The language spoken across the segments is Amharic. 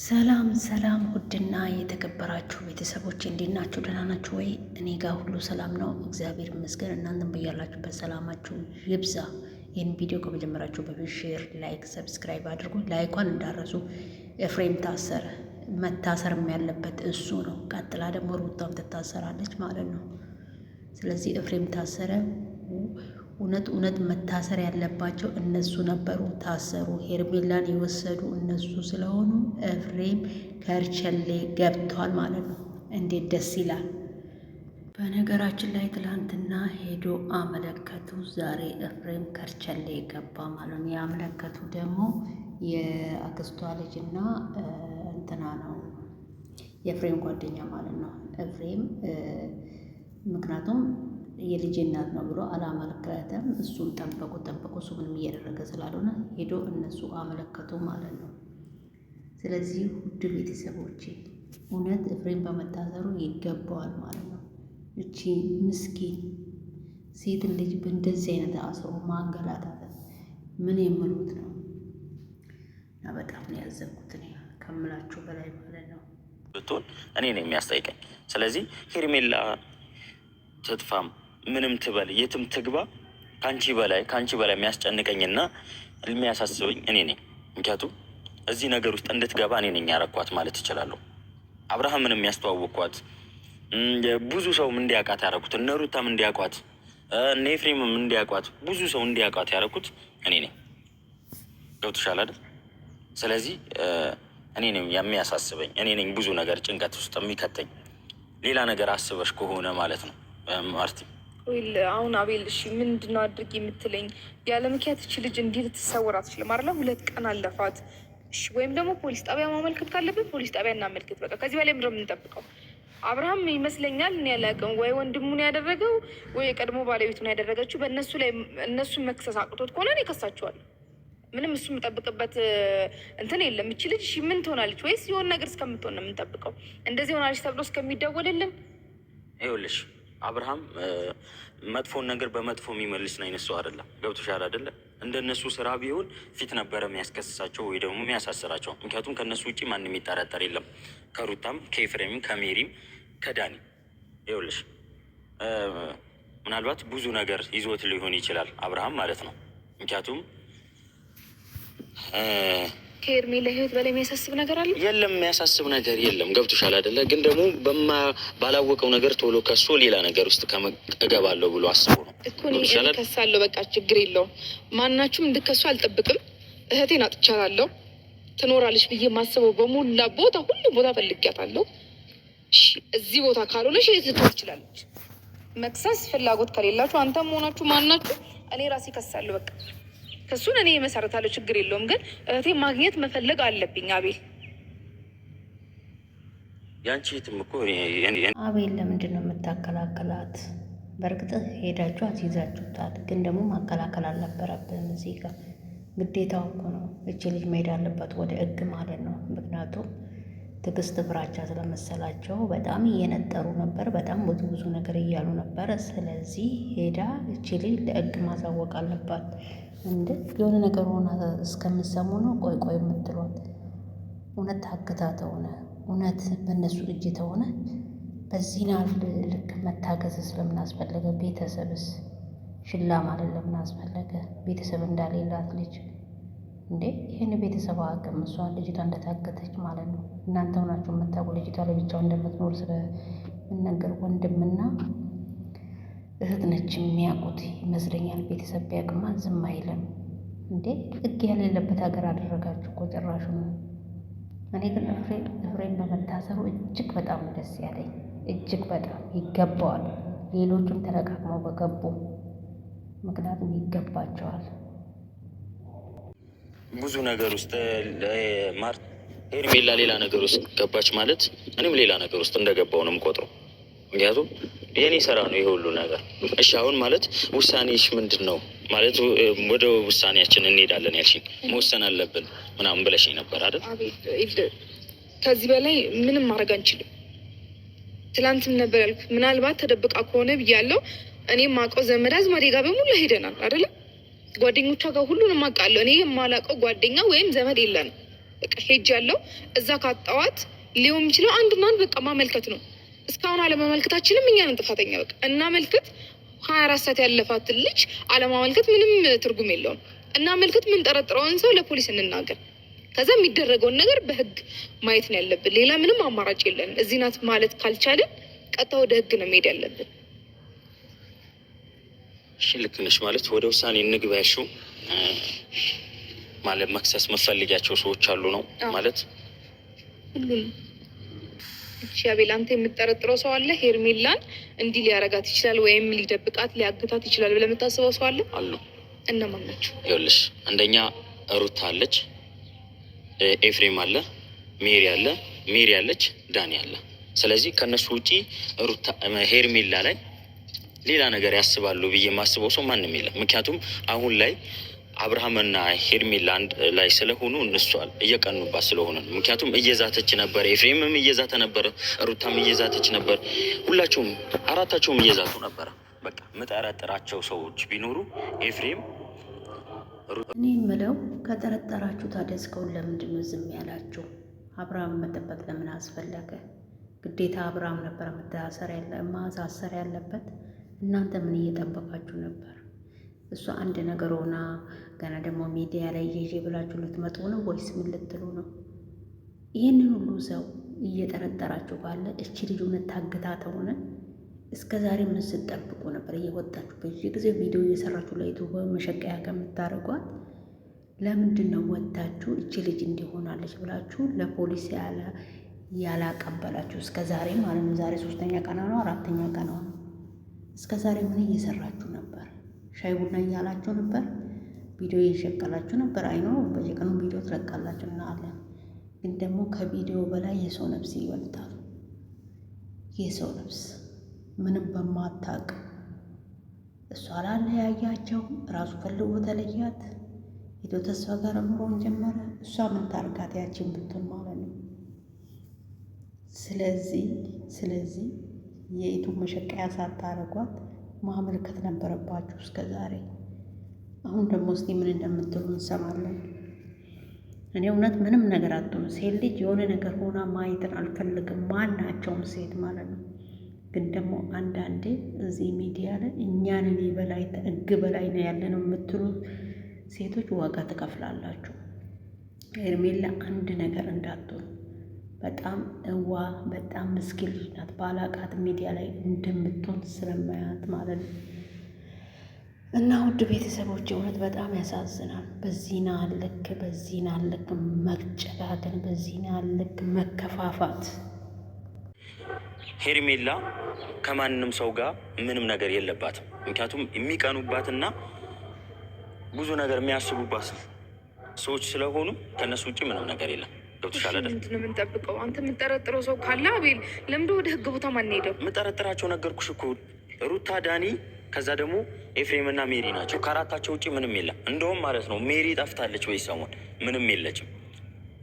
ሰላም ሰላም ውድና የተከበራችሁ ቤተሰቦች እንዴት ናችሁ? ደህና ናችሁ ወይ? እኔ ጋር ሁሉ ሰላም ነው፣ እግዚአብሔር ይመስገን። እናንተም በያላችሁበት ሰላማችሁ ይብዛ። ይህን ቪዲዮ ከመጀመራችሁ በፊት ሼር፣ ላይክ፣ ሰብስክራይብ አድርጉ። ላይኳን እንዳረሱ። ኤፍሬም ታሰረ። መታሰርም ያለበት እሱ ነው። ቀጥላ ደግሞ ሩታም ትታሰራለች ማለት ነው። ስለዚህ ኤፍሬም ታሰረ። እውነት መታሰር ያለባቸው እነሱ ነበሩ፣ ታሰሩ። ሄርሜላን የወሰዱ እነሱ ስለሆኑ ኤፍሬም ከርቸሌ ገብቷል ማለት ነው። እንዴት ደስ ይላል! በነገራችን ላይ ትላንትና ሄዶ አመለከቱ፣ ዛሬ ኤፍሬም ከርቸሌ ገባ ማለት ነው። ያመለከቱ ደግሞ የአክስቷ ልጅና እንትና ነው የኤፍሬም ጓደኛ ማለት ነው። ኤፍሬም ምክንያቱም የልጅ እናት ነው ብሎ አላመለከተም። እሱን ጠበቁ። እሱ ምንም እያደረገ ስላልሆነ ሄዶ እነሱ አመለከቱ ማለት ነው። ስለዚህ ውድ ቤተሰቦቼ እውነት ኤፍሬም በመታሰሩ ይገባዋል ማለት ነው። እቺ ምስኪን ሴት ልጅ በእንደዚህ አይነት አስሮ ማንገላታት ምን የምሉት ነው? እና በጣም ነው ያዘንኩት ከምላችሁ በላይ ማለት ነው። ብትሆን እኔ ነው የሚያስጠይቀኝ። ስለዚህ ሄርሜላ ትጥፋም ምንም ትበል የትም ትግባ ከአንቺ በላይ የሚያስጨንቀኝና የሚያሳስበኝ እኔ ነኝ። ምክንያቱም እዚህ ነገር ውስጥ እንድትገባ እኔ ነኝ ያረኳት ማለት እችላለሁ። አብርሃምንም የሚያስተዋውቋት ብዙ ሰውም እንዲያውቃት ያረኩት፣ እነ ሩታም እንዲያውቋት፣ እነ ኤፍሬምም እንዲያውቋት፣ ብዙ ሰው እንዲያውቃት ያረኩት እኔ ነኝ። ገብቶሻል አይደል? ስለዚህ እኔ ነኝ የሚያሳስበኝ፣ እኔ ነኝ ብዙ ነገር ጭንቀት ውስጥ የሚከተኝ። ሌላ ነገር አስበሽ ከሆነ ማለት ነው ማርቲ። አሁን አቤል እሺ ምንድነው አድርጊ የምትለኝ? ያለ ምክንያት እቺ ልጅ እንዲህ ልትሰወር አትችልም አይደለ? 2 ቀን አለፋት። እሺ ወይም ደግሞ ፖሊስ ጣቢያ ማመልከት ካለብን ፖሊስ ጣቢያ እናመልክት። በቃ ከዚህ በላይ ምንድነው የምንጠብቀው? አብርሃም ይመስለኛል እኔ ያላቀም ወይ ወንድሙን ያደረገው ወይ የቀድሞ ባለቤቱን ያደረገችው። በእነሱ ላይ እነሱን መክሰስ አቅቶት ከሆነ እኔ ከሳቸዋለሁ። ምንም እሱ የምጠብቅበት እንትን የለም። እቺ ልጅ እሺ ምን ትሆናለች? ወይስ የሆነ ነገር እስከምትሆን ነው የምንጠብቀው? እንደዚህ ሆናለች ተብሎ እስከሚደወልልን? ይኸውልሽ አብርሃም መጥፎን ነገር በመጥፎ የሚመልስ ነው አይነት ሰው አይደለም። ገብቶሻል አይደለ? እንደነሱ ስራ ቢሆን ፊት ነበረ የሚያስከስሳቸው ወይ ደግሞ የሚያሳስራቸው። ምክንያቱም ከነሱ ውጭ ማንም የሚጠረጠር የለም። ከሩታም፣ ከኤፍሬምም፣ ከሜሪም፣ ከዳኒ። ይኸውልሽ ምናልባት ብዙ ነገር ይዞት ሊሆን ይችላል አብርሃም ማለት ነው። ምክንያቱም ከኤርሜላ ህይወት በላይ የሚያሳስብ ነገር አለ? የለም፣ የሚያሳስብ ነገር የለም። ገብቶሻል አይደለ? ግን ደግሞ ባላወቀው ነገር ቶሎ ከሶ ሌላ ነገር ውስጥ እገባለሁ ብሎ አስቦ ነው እኮ። እኔ ከሳለሁ፣ በቃ ችግር የለውም። ማናችሁም እንድከሱ አልጠብቅም። እህቴን አጥቻታለሁ። ትኖራለች ብዬ ማስበው በሙላ ቦታ ሁሉ ቦታ ፈልጊያታለሁ። እዚህ ቦታ ካልሆነሽ የት ልትሆን ትችላለች? መክሰስ ፍላጎት ከሌላችሁ አንተም ሆናችሁ ማናችሁ እኔ ራሴ ከሳለሁ። በቃ ከሱን እኔ መሰረታለሁ፣ ችግር የለውም። ግን እህቴ ማግኘት መፈለግ አለብኝ። አቤል ያንቺ እህትም እኮ አቤል ለምንድን ነው የምታከላከላት? በእርግጥ ሄዳችሁ አስይዛችሁታል፣ ግን ደግሞ ማከላከል አልነበረብንም። እዚህ ጋር ግዴታው እኮ ነው። እቺ ልጅ መሄድ አለባት ወደ ህግ ማለት ነው። ምክንያቱም ትዕግስት ፍራቻ ስለመሰላቸው በጣም እየነጠሩ ነበር። በጣም ብዙ ነገር እያሉ ነበር። ስለዚህ ሄዳ እቺ ልጅ ለህግ ማሳወቅ አለባት። እንደ የሆነ ነገር ሆና እስከምሰሙ ነው ቆይ የምትሏት? እውነት ታግታ ተሆነ እውነት በእነሱ እጅ ተሆነ በዚህ ናል ልክ መታገዝ ስለምን አስፈለገ? ቤተሰብስ ሽላ ማለት ለምን አስፈለገ? ቤተሰብ እንዳሌላት ልጅ እንዴ ይህን ቤተሰብ አቅም እሷ ልጅቷ እንደታገተች ማለት ነው። እናንተ ሆናችሁ የምታውቁ ልጅቷ ለብቻው እንደምትኖር ስለምነገር ወንድምና እህት ነች የሚያውቁት ይመስለኛል። ቤተሰብ ቢያቅማ ዝም አይልም እንዴ። ህግ የሌለበት ሀገር አደረጋችሁ እኮ ጭራሹ ነው። እኔ ግን ኤፍሬም በመታሰሩ እጅግ በጣም ደስ ያለኝ፣ እጅግ በጣም ይገባዋል። ሌሎቹም ተለቃቅመው በገቡ፣ ምክንያቱም ይገባቸዋል። ብዙ ነገር ውስጥ ሄርሜላ ሌላ ነገር ውስጥ ገባች ማለት እኔም ሌላ ነገር ውስጥ እንደገባው ነው የምቆጥረው። ምክንያቱም የኔ ስራ ነው ይሄ ሁሉ ነገር። እሺ አሁን ማለት ውሳኔሽ ምንድን ነው ማለት? ወደ ውሳኔያችን እንሄዳለን ያልሽኝ መወሰን አለብን ምናምን ብለሽኝ ነበር አይደል? ከዚህ በላይ ምንም ማድረግ አንችልም። ትላንትም ነበር ያልኩት። ምናልባት ተደብቃ ከሆነ ብያለሁ። እኔም ማውቀው ዘመድ አዝማዴ ጋር በሙላ ሄደናል አይደለም? ጓደኞቿ ጋር ሁሉንም አውቃለሁ። እኔ የማላውቀው ጓደኛ ወይም ዘመድ የለንም። በቃ ሄጃለሁ። እዛ ካጣዋት ሊሆን የሚችለው አንድና አንድ በቃ ማመልከት ነው። እስካሁን አለማመልከታችንም እኛን ጥፋተኛ በቃ እናመልከት። 24 ሰዓት ያለፋትን ልጅ አለማመልከት ምንም ትርጉም የለውም። እናመልከት። የምንጠረጥረውን ሰው ለፖሊስ እንናገር። ከዛ የሚደረገውን ነገር በህግ ማየት ነው ያለብን። ሌላ ምንም አማራጭ የለንም። እዚህ ናት ማለት ካልቻልን ቀጥታ ወደ ህግ ነው መሄድ ያለብን። እሺ ልክ ነሽ። ማለት ወደ ውሳኔ እንግባ ያልሽው ማለት መክሰስ መፈልጊያቸው ሰዎች አሉ ነው ማለት ሁሉም። እሺ አቤል፣ አንተ የምጠረጥረው ሰው አለ? ሄርሜላን እንዲህ ሊያረጋት ይችላል ወይም ሊደብቃት ሊያግታት ይችላል ብለህ የምታስበው ሰው አለ? አሉ። እነማን ናቸው? ይኸውልሽ አንደኛ ሩታ አለች፣ ኤፍሬም አለ፣ ሜሪ አለ፣ ሜሪ አለች፣ ዳኒ አለ። ስለዚህ ከነሱ ውጪ ሩታ ሄርሜላ ላይ ሌላ ነገር ያስባሉ ብዬ የማስበው ሰው ማንም የለም። ምክንያቱም አሁን ላይ አብርሃምና ሄርሜላ አንድ ላይ ስለሆኑ እነሷል እየቀኑባት ስለሆነ ነው። ምክንያቱም እየዛተች ነበር፣ ኤፍሬምም እየዛተ ነበር፣ ሩታም እየዛተች ነበር፣ ሁላቸውም አራታቸውም እየዛቱ ነበረ። በቃ የምጠረጥራቸው ሰዎች ቢኖሩ ኤፍሬም። እኔ የምለው ከጠረጠራችሁ ታዲያ እስካሁን ለምንድን ነው ዝም ያላችሁ? አብርሃም መጠበቅ ለምን አስፈለገ? ግዴታ አብርሃም ነበር ማሳሰር ያለበት። እናንተ ምን እየጠበቃችሁ ነበር? እሷ አንድ ነገር ሆና ገና ደግሞ ሚዲያ ላይ ይዤ ብላችሁ ልትመጡ ነው ወይስ ምን ልትሉ ነው? ይህንን ሁሉ ሰው እየጠረጠራችሁ ባለ እቺ ልጅ እውነት ታግታ ተሆነ እስከ ዛሬ ምን ስትጠብቁ ነበር? እየወጣችሁ በየጊዜው ቪዲዮ እየሰራችሁ ለዩቱብ መሸቀያ ከምታደርጓት ለምንድን ነው ወጥታችሁ እቺ ልጅ እንዲሆናለች ብላችሁ ለፖሊስ ያላቀበላችሁ? እስከ ዛሬ ማለት ነው። ዛሬ 3ኛ ቀኗ ነው፣ 4ኛ ቀኗ ነው። እስከ ዛሬ ምን እየሰራችሁ ነበር? ሻይ ቡና እያላችሁ ነበር? ቪዲዮ እየሸቀላችሁ ነበር? አይኖ በየቀኑ ቪዲዮ ትለቃላችሁ እና አለን። ግን ደግሞ ከቪዲዮ በላይ የሰው ነፍስ ይበልጣል። የሰው ነፍስ ምንም በማታቅ እሷ ላለያያቸው ራሱ ፈልጎ ተለያት። ሄዶ ተስፋ ጋር ኑሮን ጀመረ። እሷ ምን ታርጋት ያችን ብትሆን ማለት ነው። ስለዚህ የዩቱብ መሸቀያ ሳታረጓት ማመልከት ነበረባችሁ እስከ ዛሬ። አሁን ደግሞ እስቲ ምን እንደምትሉ እንሰማለን። እኔ እውነት ምንም ነገር አትሆኑ። ሴት ልጅ የሆነ ነገር ሆና ማየትን አልፈልግም፣ ማናቸውም ሴት ማለት ነው። ግን ደግሞ አንዳንዴ እዚህ ሚዲያ ላይ እኛን እኔ በላይ ሕግ በላይ ነው ያለ ነው የምትሉ ሴቶች ዋጋ ትከፍላላችሁ። ሄርሜላ አንድ ነገር እንዳትሆን በጣም በጣም ምስኪን ልጅ ናት። ባላቃት ሚዲያ ላይ እንደምትሆን ስለማያት ማለት ነው። እና ውድ ቤተሰቦች እውነት በጣም ያሳዝናል። በዚህና ልክ መጨጋገን፣ በዚህና ልክ መከፋፋት። ሄርሜላ ከማንም ሰው ጋር ምንም ነገር የለባትም። ምክንያቱም የሚቀኑባትና ብዙ ነገር የሚያስቡባት ሰዎች ስለሆኑ ከእነሱ ውጭ ምንም ነገር የለም። ገብቶሻል አይደል? ምንድን ነው የምንጠብቀው? አንተ የምጠረጥረው ሰው ካለ አቤል፣ ለምንድን ወደ ህግ ቦታ ማን ሄደው? የምጠረጥራቸው ነገርኩሽ እኮ ሩታ፣ ዳኒ፣ ከዛ ደግሞ ኤፍሬም እና ሜሪ ናቸው። ከአራታቸው ውጭ ምንም የለም። እንደውም ማለት ነው ሜሪ ጠፍታለች ወይ ሰሞን ምንም የለችም።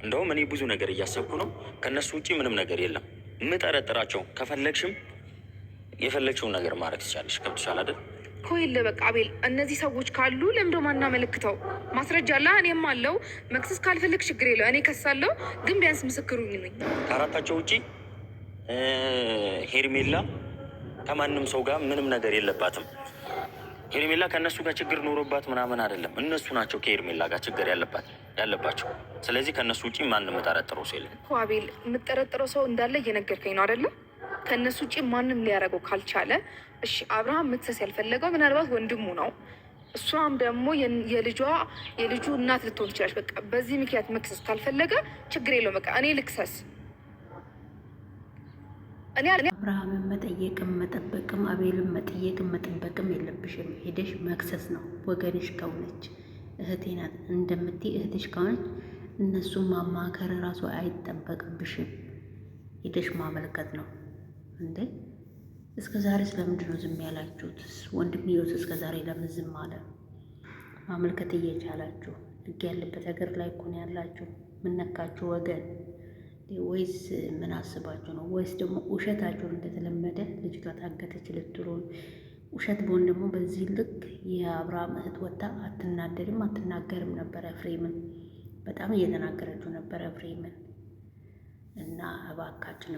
እንደውም እኔ ብዙ ነገር እያሰብኩ ነው። ከእነሱ ውጭ ምንም ነገር የለም። የምጠረጥራቸው ከፈለግሽም የፈለግሽውን ነገር ማድረግ ትቻለሽ። ገብቶሻል አይደል? ኮይል በቃ አቤል፣ እነዚህ ሰዎች ካሉ ለምንድን ነው ማናመለክተው? ማስረጃ አለ፣ እኔም አለው። መክሰስ ካልፈለግ ችግር የለው፣ እኔ ከሳለሁ። ግን ቢያንስ ምስክሩኝ ነኝ። ከአራታቸው ውጭ ሄርሜላ ከማንም ሰው ጋር ምንም ነገር የለባትም። ሄርሜላ ከእነሱ ጋር ችግር ኖሮባት ምናምን አይደለም። እነሱ ናቸው ከሄርሜላ ጋር ችግር ያለባቸው። ስለዚህ ከእነሱ ውጭ ማንም የምጠረጥረው ሰው የለም። አቤል፣ የምጠረጥረው ሰው እንዳለ እየነገርከኝ ነው አይደለም? ከእነሱ ውጭ ማንም ሊያደርገው ካልቻለ፣ እሺ አብርሃም መክሰስ ያልፈለገው ምናልባት ወንድሙ ነው። እሷም ደግሞ የልጁ እናት ልትሆን ትችላለች። በቃ በዚህ ምክንያት መክሰስ ካልፈለገ ችግር የለው። በቃ እኔ ልክሰስ። አብርሃምን መጠየቅም መጠበቅም አቤልን መጠየቅም መጠበቅም የለብሽም። ሄደሽ መክሰስ ነው። ወገንሽ ከሆነች እህቴ ናት እንደምትይ እህትሽ ከሆነች እነሱን ማማከር ራሱ አይጠበቅብሽም። ሄደሽ ማመልከት ነው እንዴ። እስከ ዛሬ ስለምንድን ነው ዝም ያላችሁት? ወንድምየውስ እስከ ዛሬ ለምን ዝም አለ? ማመልከት እየቻላችሁ ሕግ ያለበት ሀገር ላይ እኮ ነው ያላችሁ። ምን ነካችሁ ወገን? ወይስ ምን አስባችሁ ነው? ወይስ ደግሞ ውሸታችሁን እንደተለመደ ልጅቷ ታገተች ልትሉን? ውሸት በሆን ደግሞ በዚህ ልክ የአብርሃም እህት ወጣ አትናደድም አትናገርም ነበረ። ፍሬምን በጣም እየተናገረችው ነበረ ኤፍሬምን። እና እባካችን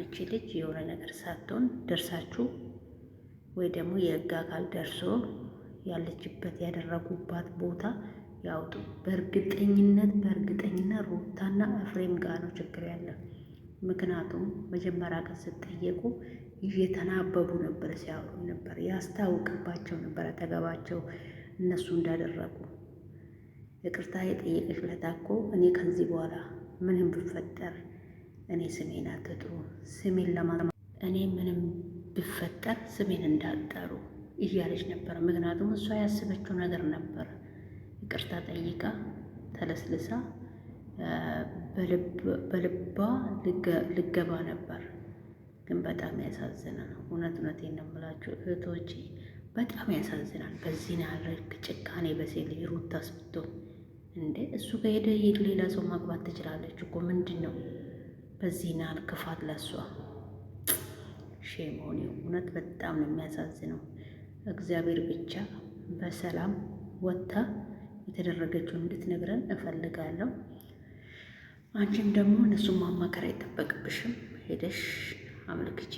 እቺ ልጅ የሆነ ነገር ሳትሆን ደርሳችሁ ወይ ደግሞ የህግ አካል ደርሶ ያለችበት ያደረጉባት ቦታ ያውጡ። በእርግጠኝነት ሩታና ኤፍሬም ጋር ነው ችግር ያለ። ምክንያቱም መጀመሪያ ቀን ስትጠየቁ እየተናበቡ ነበር ሲያወሩ ነበር፣ ያስታውቅባቸው ነበር አጠገባቸው እነሱ እንዳደረጉ። ይቅርታ የጠየቀች ለታ እኮ እኔ ከዚህ በኋላ ምንም ብፈጠር እኔ ስሜን አትጥሩ፣ ስሜን እኔ ምንም ብፈጠር ስሜን እንዳጠሩ እያለች ነበር። ምክንያቱም እሷ ያስበችው ነገር ነበር። ይቅርታ ጠይቃ ተለስልሳ በልባ ልገባ ነበር። ግን በጣም ያሳዝናል። እውነቴን ነው የምላችሁ እህቶቼ፣ በጣም ያሳዝናል። በዚህ ያህል ጭካኔ በሴት ልጅ ሩታ ስትሆን እንዴ! እሱ ከሄደ ሌላ ሰው ማግባት ትችላለች እኮ። ምንድን ነው በዚህ ያህል ክፋት ለሷ? ሼሞኒ እውነት በጣም ነው የሚያሳዝነው። እግዚአብሔር ብቻ በሰላም ወጥታ የተደረገችውን እንድትነግረን እፈልጋለሁ። አንቺም ደግሞ እነሱን ማማከር አይጠበቅብሽም፣ ሄደሽ አመልክቺ።